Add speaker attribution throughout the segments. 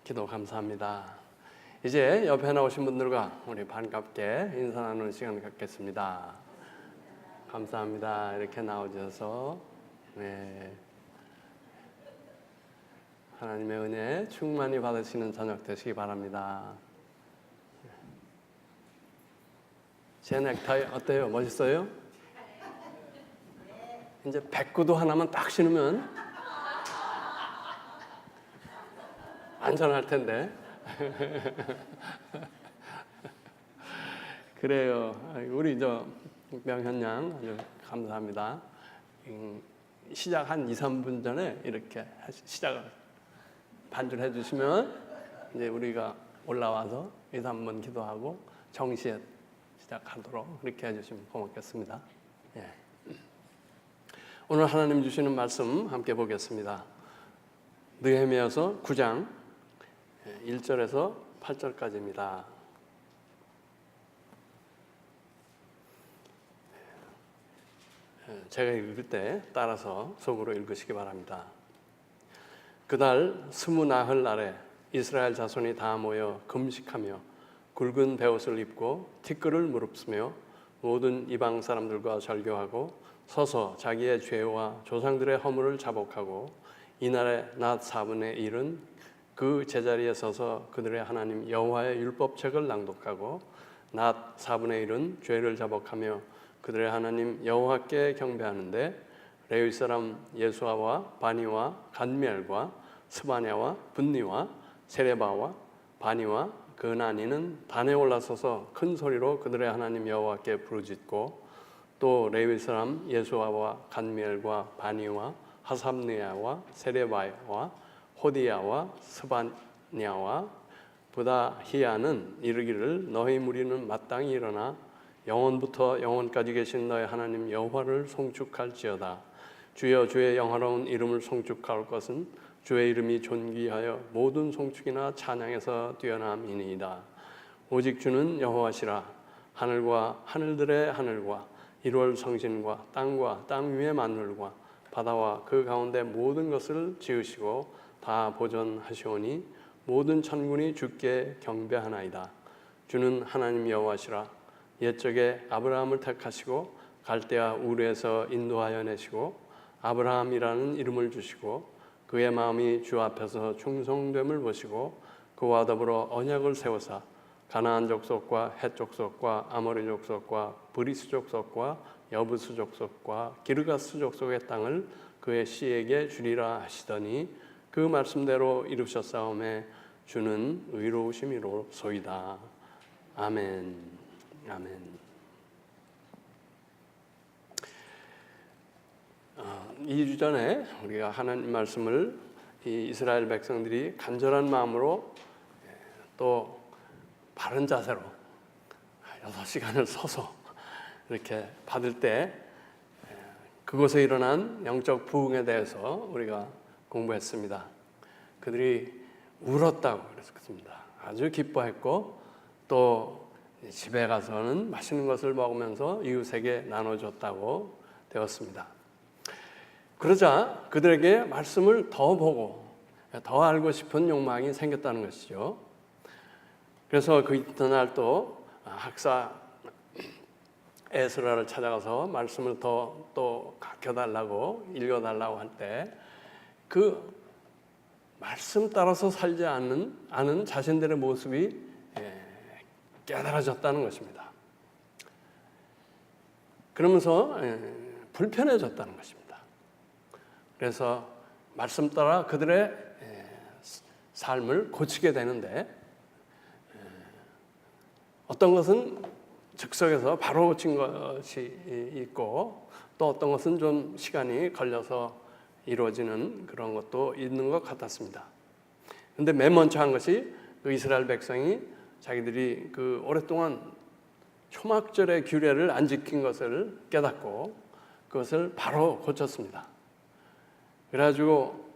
Speaker 1: 기도 감사합니다. 이제 옆에 나오신 분들과 우리 반갑게 인사 나누는 시간 갖겠습니다. 감사합니다. 이렇게 나오셔서 하나님의 은혜 충만히 받으시는 저녁 되시기 바랍니다. 제 넥타이 어때요? 멋있어요? 이제 백구도 하나만 딱 신으면 안전할 텐데. 그래요. 우리 명현 양 아주 감사합니다. 시작 한 2, 3분 전에 이렇게 시작을 반주를 해주시면 이제 우리가 올라와서 2, 3분 기도하고 정시에 시작하도록 그렇게 해주시면 고맙겠습니다. 예. 오늘 하나님 주시는 말씀 함께 보겠습니다. 느헤미야서 9장 1절에서 8절까지입니다. 제가 읽을 때 따라서 속으로 읽으시기 바랍니다. 그달 20나흘 날에 이스라엘 자손이 다 모여 금식하며 굵은 베옷을 입고 티끌을 무릅쓰며 모든 이방 사람들과 절교하고 서서 자기의 죄와 조상들의 허물을 자복하고 이날의 낮 4분의 1은 그 제자리에 서서 그들의 하나님 여호와의 율법책을 낭독하고 낮 4분의 1은 죄를 자복하며 그들의 하나님 여호와께 경배하는데 레위 사람 예수아와 바니와 간미엘과 스바냐와 분니와 세레바와 바니와 그나니는 단에 올라서서 큰 소리로 그들의 하나님 여호와께 부르짖고 또 레위 사람 예수아와 간미엘과 바니와 하삽느야와 세레바와 호디야와 스바냐와 부다히야는 이르기를 너희 무리는 마땅히 일어나 영원부터 영원까지 계신 너희 하나님 여호와를 송축할지어다. 주여 주의 영화로운 이름을 송축할 것은 주의 이름이 존귀하여 모든 송축이나 찬양에서 뛰어남이니이다. 오직 주는 여호와시라. 하늘과 하늘들의 하늘과 일월 성신과 땅과 땅 위의 만물과 바다와 그 가운데 모든 것을 지으시고 다 보존하시오니 모든 천군이 주께 경배하나이다. 주는 하나님 여호와시라. 옛적에 아브라함을 택하시고 갈대아 우르에서 인도하여 내시고 아브라함이라는 이름을 주시고 그의 마음이 주 앞에서 충성됨을 보시고 그와 더불어 언약을 세우사 가나안 족속과 헷 족속과 아모리 족속과 브리스 족속과 여부스 족속과 기르가스 족속의 땅을 그의 씨에게 주리라 하시더니 그 말씀대로 이루셨사오매 주는 의로우심이로소이다. 아멘. 아멘. 2주 전에 우리가 하나님 말씀을 이스라엘 백성들이 간절한 마음으로 또 바른 자세로 6시간을 서서 이렇게 받을 때 그곳에 일어난 영적 부흥에 대해서 우리가 공부했습니다. 그들이 울었다고 그랬습니다. 아주 기뻐했고 또 집에 가서는 맛있는 것을 먹으면서 이웃에게 나눠줬다고 되었습니다. 그러자 그들에게 말씀을 더 보고 더 알고 싶은 욕망이 생겼다는 것이죠. 그래서 그 이튿날 또 학사 에스라를 찾아가서 말씀을 또 가르쳐달라고 읽어달라고 할 때 그 말씀 따라서 살지 않은 자신들의 모습이 깨달아졌다는 것입니다. 그러면서 불편해졌다는 것입니다. 그래서 말씀 따라 그들의 삶을 고치게 되는데 어떤 것은 즉석에서 바로 고친 것이 있고 또 어떤 것은 좀 시간이 걸려서 이루어지는 그런 것도 있는 것 같았습니다. 그런데 맨 먼저 한 것이 그 이스라엘 백성이 자기들이 그 오랫동안 초막절의 규례를 안 지킨 것을 깨닫고 그것을 바로 고쳤습니다. 그래가지고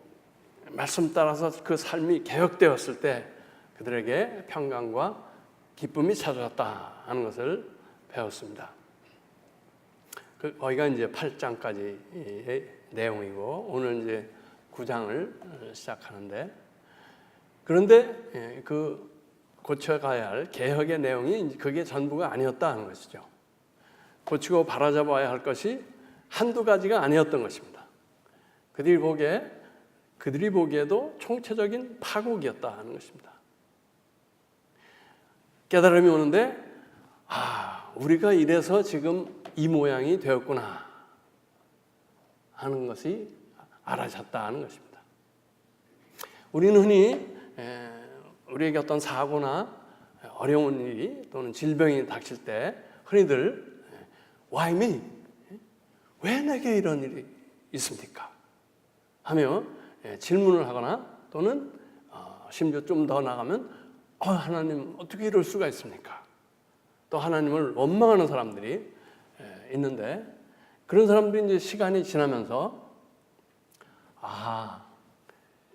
Speaker 1: 말씀 따라서 그 삶이 개혁되었을 때 그들에게 평강과 기쁨이 찾아왔다 하는 것을 배웠습니다. 거기가 이제 8장까지의 내용이고 오늘 이제 9장을 시작하는데 그런데 그 고쳐가야 할 개혁의 내용이 그게 전부가 아니었다는 것이죠. 고치고 바로잡아야 할 것이 한두 가지가 아니었던 것입니다. 그들이 보기에도 총체적인 파국이었다 하는 것입니다. 깨달음이 오는데 우리가 이래서 지금 이 모양이 되었구나 하는 것이 알아졌다 하는 것입니다. 우리는 흔히 우리에게 어떤 사고나 어려운 일이 또는 질병이 닥칠 때 흔히들 Why me? 왜 내게 이런 일이 있습니까? 하며 질문을 하거나 또는 심지어 좀 더 나가면 하나님 어떻게 이럴 수가 있습니까? 또 하나님을 원망하는 사람들이 있는데 그런 사람들이 이제 시간이 지나면서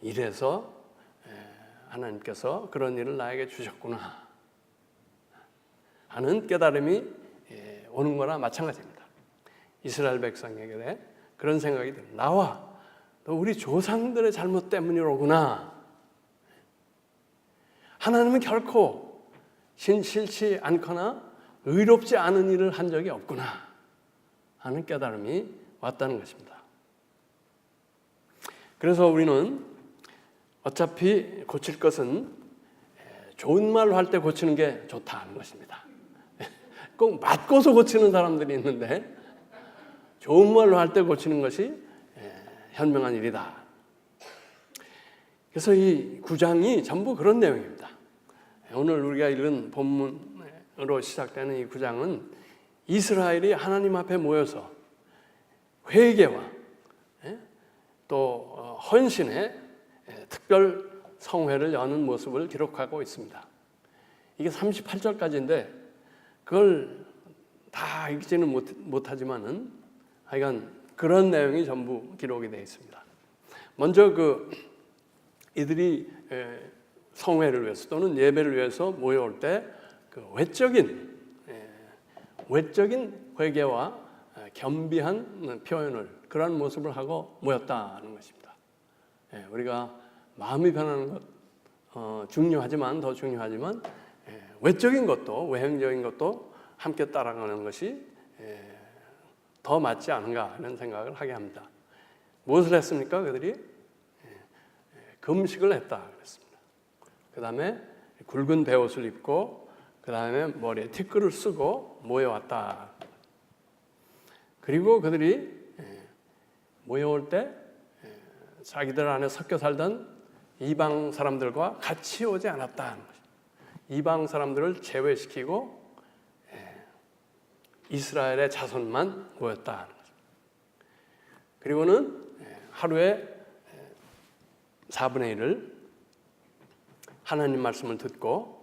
Speaker 1: 이래서 하나님께서 그런 일을 나에게 주셨구나 하는 깨달음이 오는 거나 마찬가지입니다. 이스라엘 백성에게 그런 생각이 듭니다. 나와 또 우리 조상들의 잘못 때문이로구나. 하나님은 결코 신실치 않거나 의롭지 않은 일을 한 적이 없구나 하는 깨달음이 왔다는 것입니다. 그래서 우리는 어차피 고칠 것은 좋은 말로 할 때 고치는 게 좋다는 것입니다. 꼭 맞고서 고치는 사람들이 있는데 좋은 말로 할 때 고치는 것이 현명한 일이다. 그래서 이 9장이 전부 그런 내용입니다. 오늘 우리가 읽은 본문으로 시작되는 이 9장은 이스라엘이 하나님 앞에 모여서 회개와 또 헌신의 특별 성회를 여는 모습을 기록하고 있습니다. 이게 38절까지인데 그걸 다 읽지는 못하지만은 하여간 그런 내용이 전부 기록이 되어 있습니다. 먼저 이들이 성회를 위해서 또는 예배를 위해서 모여올 때 그 외적인 회개와 겸비한 표현을 그런 모습을 하고 모였다는 것입니다. 우리가 마음이 변하는 것 중요하지만 더 중요하지만 외적인 것도 외형적인 것도 함께 따라가는 것이 더 맞지 않은가 하는 생각을 하게 합니다. 무엇을 했습니까? 그들이 금식을 했다 그랬습니다. 그 다음에 굵은 베옷을 입고 그 다음에 머리에 티끌을 쓰고 모여왔다. 그리고 그들이 모여올 때 자기들 안에 섞여 살던 이방 사람들과 같이 오지 않았다는 것입니다. 이방 사람들을 제외시키고 이스라엘의 자손만 모였다는 것입니다. 그리고는 하루에 4분의 1을 하나님 말씀을 듣고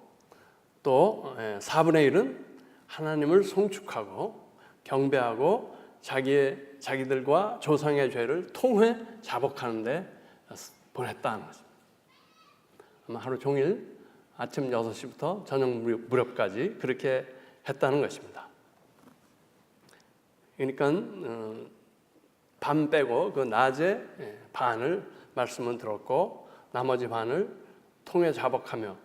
Speaker 1: 또 4분의 1은 하나님을 송축하고 경배하고 자기들과 조상의 죄를 통회 자복하는 데 보냈다는 것입니다. 아마 하루 종일 아침 6시부터 저녁 무렵까지 그렇게 했다는 것입니다. 그러니까 밤 빼고 그 낮에 반을 말씀을 들었고 나머지 반을 통회 자복하며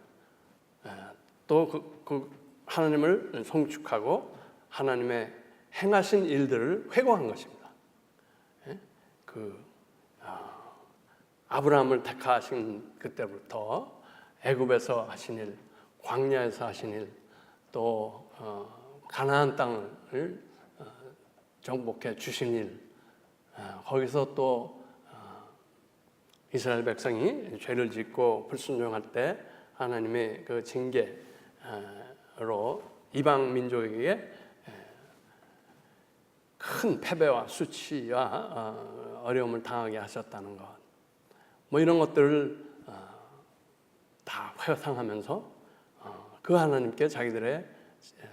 Speaker 1: 또 그 하나님을 송축하고 하나님의 행하신 일들을 회고한 것입니다. 아브라함을 택하신 그때부터 애굽에서 하신 일, 광야에서 하신 일, 또 가나안 땅을 정복해 주신 일, 거기서 또 이스라엘 백성이 죄를 짓고 불순종할 때 하나님의 그 징계로 이방 민족에게 큰 패배와 수치와 어려움을 당하게 하셨다는 것, 뭐 이런 것들을 다 회상하면서 그 하나님께 자기들의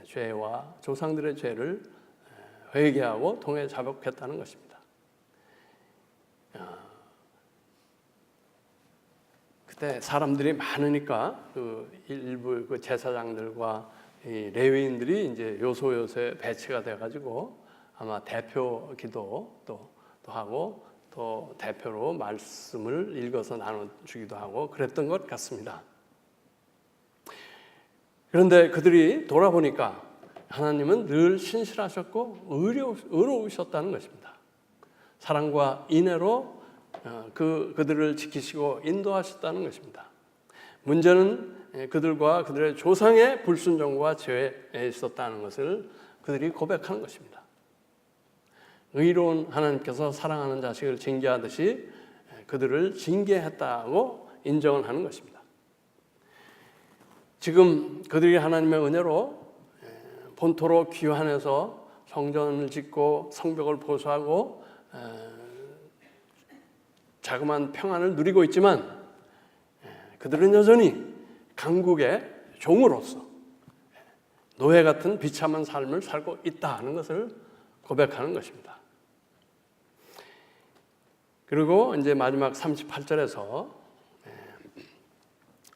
Speaker 1: 죄와 조상들의 죄를 회개하고 통회 자복했다는 것입니다. 그때 사람들이 많으니까 일부 제사장들과 이 레위인들이 이제 요소요소에 배치가 돼가지고 아마 대표 기도도 하고 또 대표로 말씀을 읽어서 나눠주기도 하고 그랬던 것 같습니다. 그런데 그들이 돌아보니까 하나님은 늘 신실하셨고 의로우셨다는 것입니다. 사랑과 인애로 그들을 지키시고 인도하셨다는 것입니다. 문제는 그들과 그들의 조상의 불순종과 죄에 있었다는 것을 그들이 고백하는 것입니다. 의로운 하나님께서 사랑하는 자식을 징계하듯이 그들을 징계했다고 인정을 하는 것입니다. 지금 그들이 하나님의 은혜로 본토로 귀환해서 성전을 짓고 성벽을 보수하고 자그마한 평안을 누리고 있지만 그들은 여전히 강국의 종으로서 노예 같은 비참한 삶을 살고 있다는 것을 고백하는 것입니다. 그리고 이제 마지막 38절에서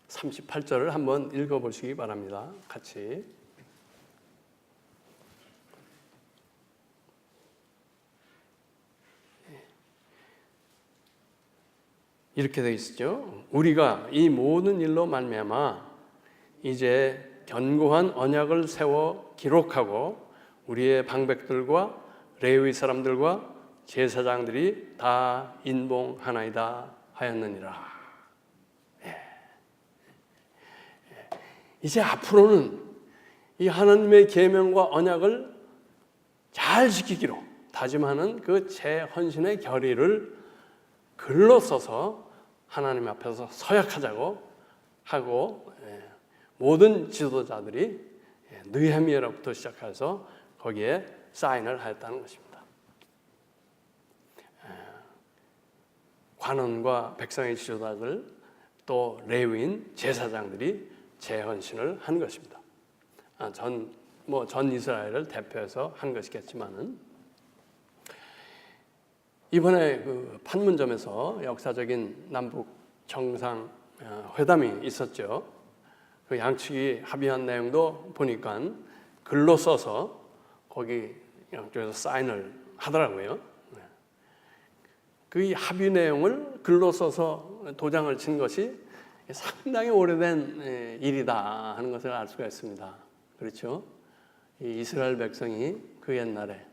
Speaker 1: 38절을 한번 읽어보시기 바랍니다. 같이. 이렇게 되어 있죠. 우리가 이 모든 일로 말미암아 이제 견고한 언약을 세워 기록하고 우리의 방백들과 레위 사람들과 제사장들이 다 인봉하나이다 하였느니라. 이제 앞으로는 이 하나님의 계명과 언약을 잘 지키기로 다짐하는 그 재헌신의 결의를 글로 써서 하나님 앞에서 서약하자고 하고 모든 지도자들이 느헤미야로부터 시작해서 거기에 사인을 하였다는 것입니다. 관원과 백성의 지도자들 또 레위인 제사장들이 재헌신을 한 것입니다. 전 이스라엘을 대표해서 한 것이겠지만은 이번에 그 판문점에서 역사적인 남북 정상 회담이 있었죠. 그 양측이 합의한 내용도 보니까 글로 써서 거기 양쪽에서 사인을 하더라고요. 그 합의 내용을 글로 써서 도장을 친 것이 상당히 오래된 일이다 하는 것을 알 수가 있습니다. 그렇죠? 이 이스라엘 백성이 그 옛날에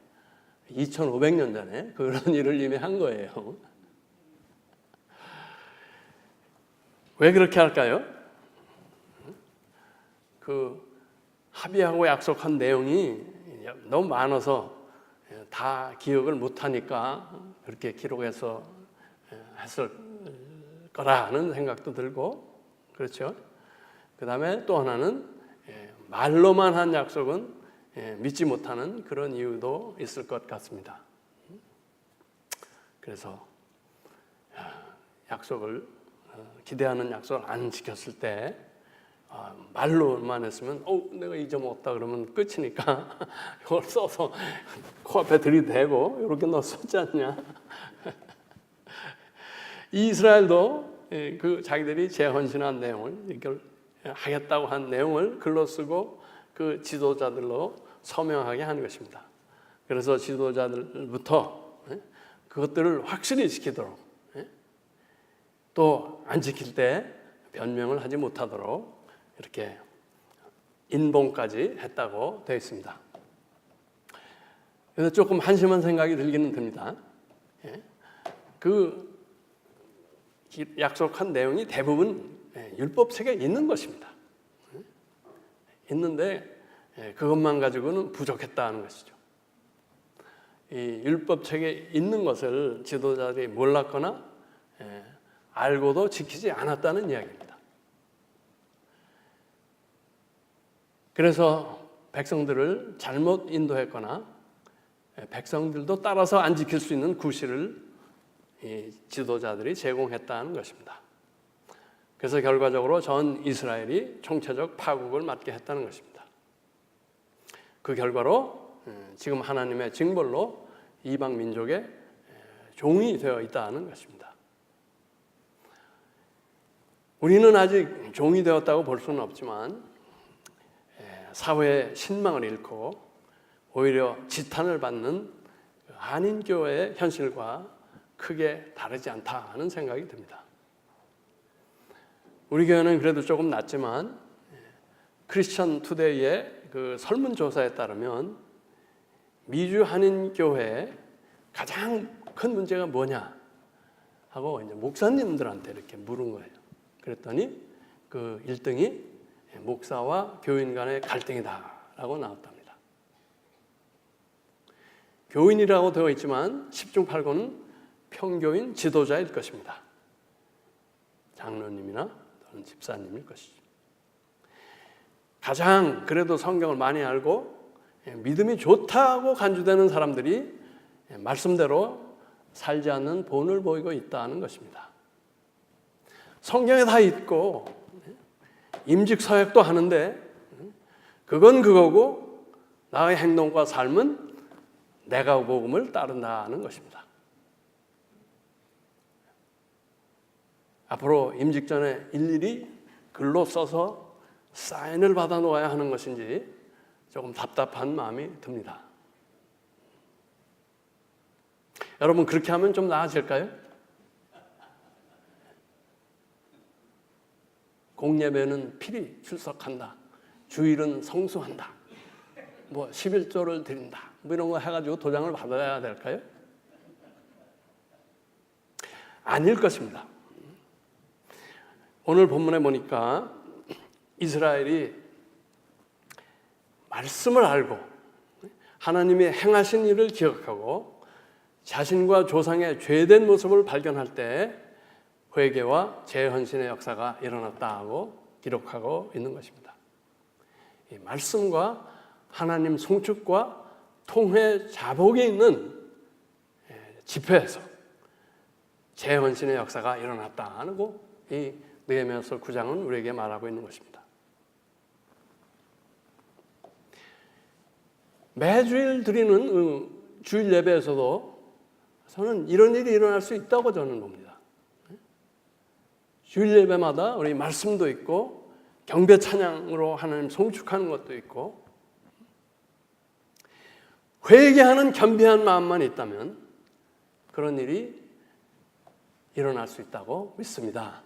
Speaker 1: 2500년 전에 그런 일을 이미 한 거예요. 왜 그렇게 할까요? 그 합의하고 약속한 내용이 너무 많아서 다 기억을 못하니까 그렇게 기록해서 했을 거라는 생각도 들고 그렇죠. 그 다음에 또 하나는 말로만 한 약속은 믿지 못하는 그런 이유도 있을 것 같습니다. 그래서 약속을 기대하는 약속을 안 지켰을 때 말로만 했으면 내가 잊어먹었다 그러면 끝이니까 이걸 써서 코앞에 들이대고 이렇게 너 썼지 않냐. 이스라엘도 그 자기들이 재헌신한 내용을 이걸 하겠다고 한 내용을 글로 쓰고 그 지도자들로 서명하게 하는 것입니다. 그래서 지도자들부터 그것들을 확실히 지키도록 또 안 지킬 때 변명을 하지 못하도록 이렇게 인봉까지 했다고 되어 있습니다. 그래서 조금 한심한 생각이 들기는 듭니다. 그 약속한 내용이 대부분 율법책에 있는 것입니다. 있는데 그것만 가지고는 부족했다는 것이죠. 이 율법책에 있는 것을 지도자들이 몰랐거나 알고도 지키지 않았다는 이야기입니다. 그래서 백성들을 잘못 인도했거나 백성들도 따라서 안 지킬 수 있는 구실을 이 지도자들이 제공했다는 것입니다. 그래서 결과적으로 전 이스라엘이 총체적 파국을 맞게 했다는 것입니다. 그 결과로 지금 하나님의 징벌로 이방 민족의 종이 되어 있다는 것입니다. 우리는 아직 종이 되었다고 볼 수는 없지만 사회의 신망을 잃고 오히려 지탄을 받는 한인교회의 현실과 크게 다르지 않다 하는 생각이 듭니다. 우리 교회는 그래도 조금 낫지만 크리스천 투데이의 그 설문조사에 따르면 미주 한인교회의 가장 큰 문제가 뭐냐 하고 이제 목사님들한테 이렇게 물은 거예요. 그랬더니 그 1등이 목사와 교인 간의 갈등이다라고 나왔답니다. 교인이라고 되어 있지만 10중 8구는 평교인 지도자일 것입니다. 장로님이나 또는 집사님일 것이죠. 가장 그래도 성경을 많이 알고 믿음이 좋다고 간주되는 사람들이 말씀대로 살지 않는 본을 보이고 있다는 것입니다. 성경에 다 있고 임직 서약도 하는데 그건 그거고 나의 행동과 삶은 내가 복음을 따른다는 것입니다. 앞으로 임직 전에 일일이 글로 써서 사인을 받아 놓아야 하는 것인지 조금 답답한 마음이 듭니다. 여러분 그렇게 하면 좀 나아질까요? 공예배는 필히 출석한다. 주일은 성수한다. 뭐 11조를 드린다. 뭐 이런 거 해가지고 도장을 받아야 될까요? 아닐 것입니다. 오늘 본문에 보니까 이스라엘이 말씀을 알고 하나님이 행하신 일을 기억하고 자신과 조상의 죄된 모습을 발견할 때 회개와 재헌신의 역사가 일어났다고 기록하고 있는 것입니다. 이 말씀과 하나님 송축과 통회 자복이 있는 집회에서 재헌신의 역사가 일어났다고 이 느헤미야서 9장은 우리에게 말하고 있는 것입니다. 매주일 드리는 주일 예배에서도 저는 이런 일이 일어날 수 있다고 저는 봅니다. 주일 예배마다 우리 말씀도 있고 경배 찬양으로 하나님 송축하는 것도 있고 회개하는 겸비한 마음만 있다면 그런 일이 일어날 수 있다고 믿습니다.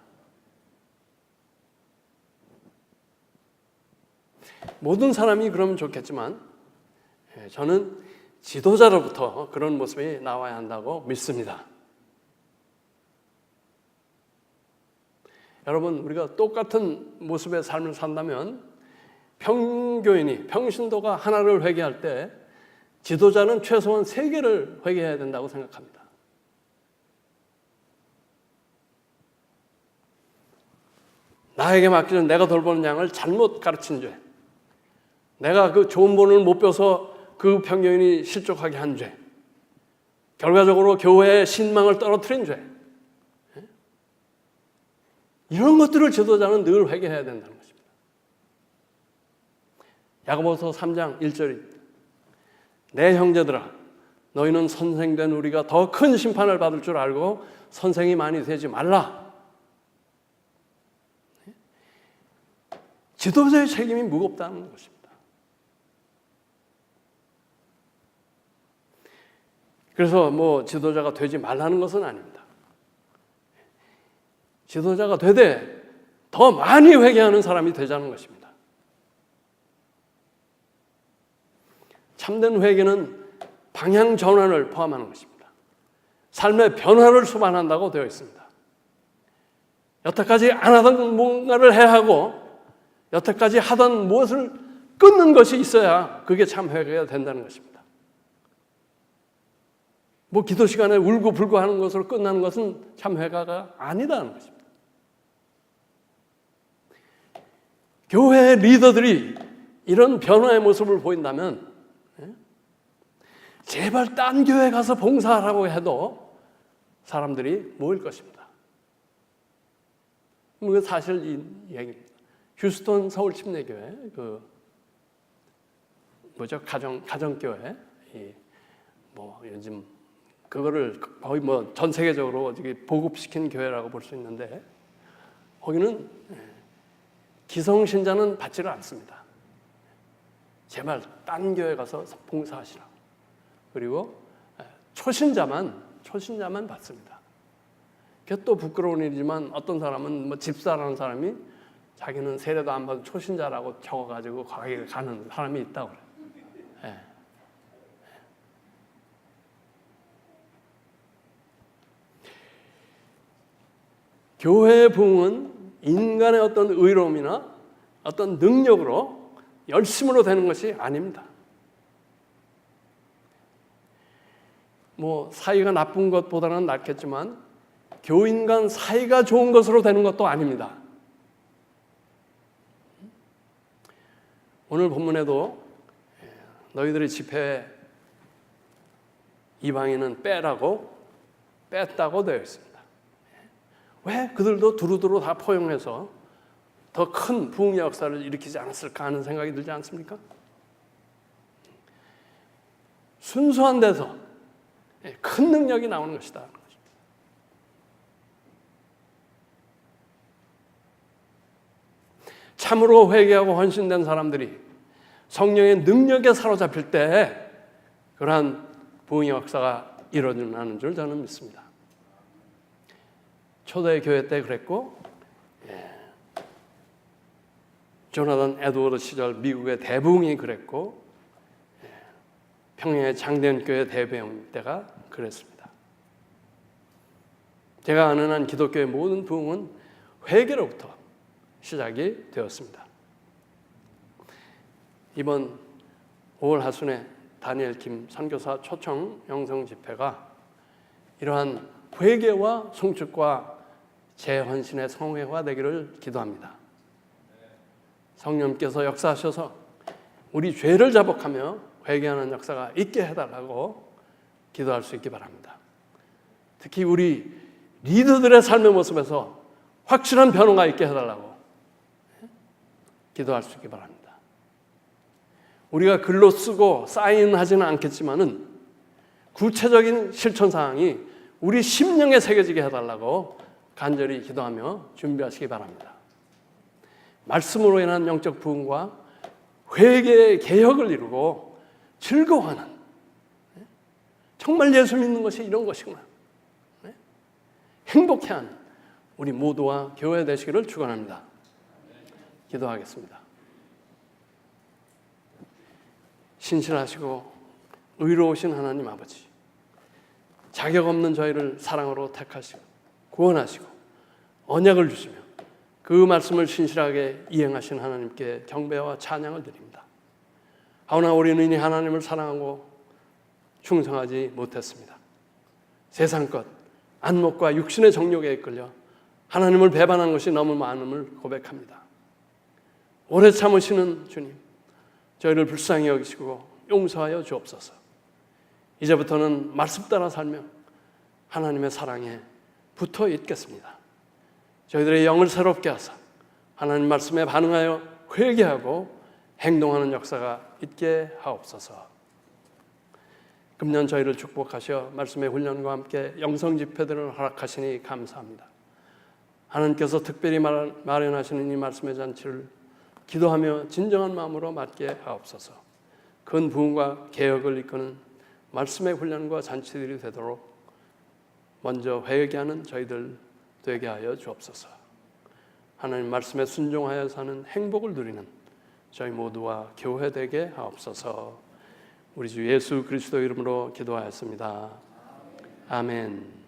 Speaker 1: 모든 사람이 그러면 좋겠지만 저는 지도자로부터 그런 모습이 나와야 한다고 믿습니다. 여러분 우리가 똑같은 모습의 삶을 산다면 평교인이 평신도가 하나를 회개할 때 지도자는 최소한 3개를 회개해야 된다고 생각합니다. 나에게 맡기는 내가 돌보는 양을 잘못 가르친 죄, 내가 그 좋은 본을 못 펴서 그 평교인이 실족하게 한 죄, 결과적으로 교회의 신망을 떨어뜨린 죄, 이런 것들을 지도자는 늘 회개해야 된다는 것입니다. 야고보서 3장 1절입니다. 내 형제들아 너희는 선생된 우리가 더 큰 심판을 받을 줄 알고 선생이 많이 되지 말라. 지도자의 책임이 무겁다는 것입니다. 그래서 뭐 지도자가 되지 말라는 것은 아닙니다. 지도자가 되되 더 많이 회개하는 사람이 되자는 것입니다. 참된 회개는 방향 전환을 포함하는 것입니다. 삶의 변화를 수반한다고 되어 있습니다. 여태까지 안 하던 뭔가를 해야 하고 여태까지 하던 무엇을 끊는 것이 있어야 그게 참 회개가 된다는 것입니다. 뭐 기도 시간에 울고불고 하는 것으로 끝나는 것은 참 회개가 아니다는 것입니다. 교회 리더들이 이런 변화의 모습을 보인다면 제발 딴 교회 가서 봉사하라고 해도 사람들이 모일 것입니다. 이건 사실 이 얘기입니다. 휴스턴 서울 침례교회 가정교회 요즘 그거를 거의 전 세계적으로 보급시킨 교회라고 볼 수 있는데 거기는 기성신자는 받지를 않습니다. 제발 딴 교회 가서 봉사하시라고. 그리고 초신자만 초신자만 받습니다. 그게 또 부끄러운 일이지만 어떤 사람은 뭐 집사라는 사람이 자기는 세례도 안 받은 초신자라고 적어가지고 거기 가는 사람이 있다고 그래요. 예. 교회의 부흥은 인간의 어떤 의로움이나 어떤 능력으로 열심으로 되는 것이 아닙니다. 뭐 사이가 나쁜 것보다는 낫겠지만 교인 간 사이가 좋은 것으로 되는 것도 아닙니다. 오늘 본문에도 너희들의 집회에 이방인은 빼라고 뺐다고 되어 있습니다. 왜 그들도 두루두루 다 포용해서 더 큰 부흥의 역사를 일으키지 않았을까 하는 생각이 들지 않습니까? 순수한 데서 큰 능력이 나오는 것이다. 참으로 회개하고 헌신된 사람들이 성령의 능력에 사로잡힐 때 그러한 부흥의 역사가 이루어지는 줄 저는 믿습니다. 초대 교회 때 그랬고, 조나단 에드워드 시절 미국의 대부흥이 그랬고, 평양의 장대현교회 대부흥 때가 그랬습니다. 제가 아는 한 기독교의 모든 부흥은 회개로부터 시작이 되었습니다. 이번 5월 하순에 다니엘 김 선교사 초청 영성 집회가 이러한 회개와 송축과 재헌신의 성회가 되기를 기도합니다. 성령께서 역사하셔서 우리 죄를 자복하며 회개하는 역사가 있게 해달라고 기도할 수 있기 바랍니다. 특히 우리 리더들의 삶의 모습에서 확실한 변화가 있게 해달라고 기도할 수 있기 바랍니다. 우리가 글로 쓰고 사인하지는 않겠지만은 구체적인 실천 사항이 우리 심령에 새겨지게 해달라고 간절히 기도하며 준비하시기 바랍니다. 말씀으로 인한 영적 부흥과 회개의 개혁을 이루고 즐거워하는, 정말 예수 믿는 것이 이런 것이구나, 행복해하는 우리 모두와 교회 되시기를 축원합니다. 기도하겠습니다. 신실하시고 의로우신 하나님 아버지, 자격 없는 저희를 사랑으로 택하시고 구원하시고 언약을 주시며 그 말씀을 신실하게 이행하신 하나님께 경배와 찬양을 드립니다. 하오나 우리는 이 하나님을 사랑하고 충성하지 못했습니다. 세상 것, 안목과 육신의 정욕에 이끌려 하나님을 배반한 것이 너무 많음을 고백합니다. 오래 참으시는 주님, 저희를 불쌍히 여기시고 용서하여 주옵소서. 이제부터는 말씀 따라 살며 하나님의 사랑에 붙어 있겠습니다. 저희들의 영을 새롭게 하사 하나님 말씀에 반응하여 회개하고 행동하는 역사가 있게 하옵소서. 금년 저희를 축복하셔 말씀의 훈련과 함께 영성 집회들을 허락하시니 감사합니다. 하나님께서 특별히 마련하시는 이 말씀의 잔치를 기도하며 진정한 마음으로 맡게 하옵소서. 큰 부흥과 개혁을 이끄는 말씀의 훈련과 잔치들이 되도록 먼저 회개하는 저희들 되게 하여 주옵소서. 하나님 말씀에 순종하여 사는 행복을 누리는 저희 모두와 교회 되게 하옵소서. 우리 주 예수 그리스도 이름으로 기도하였습니다. 아멘.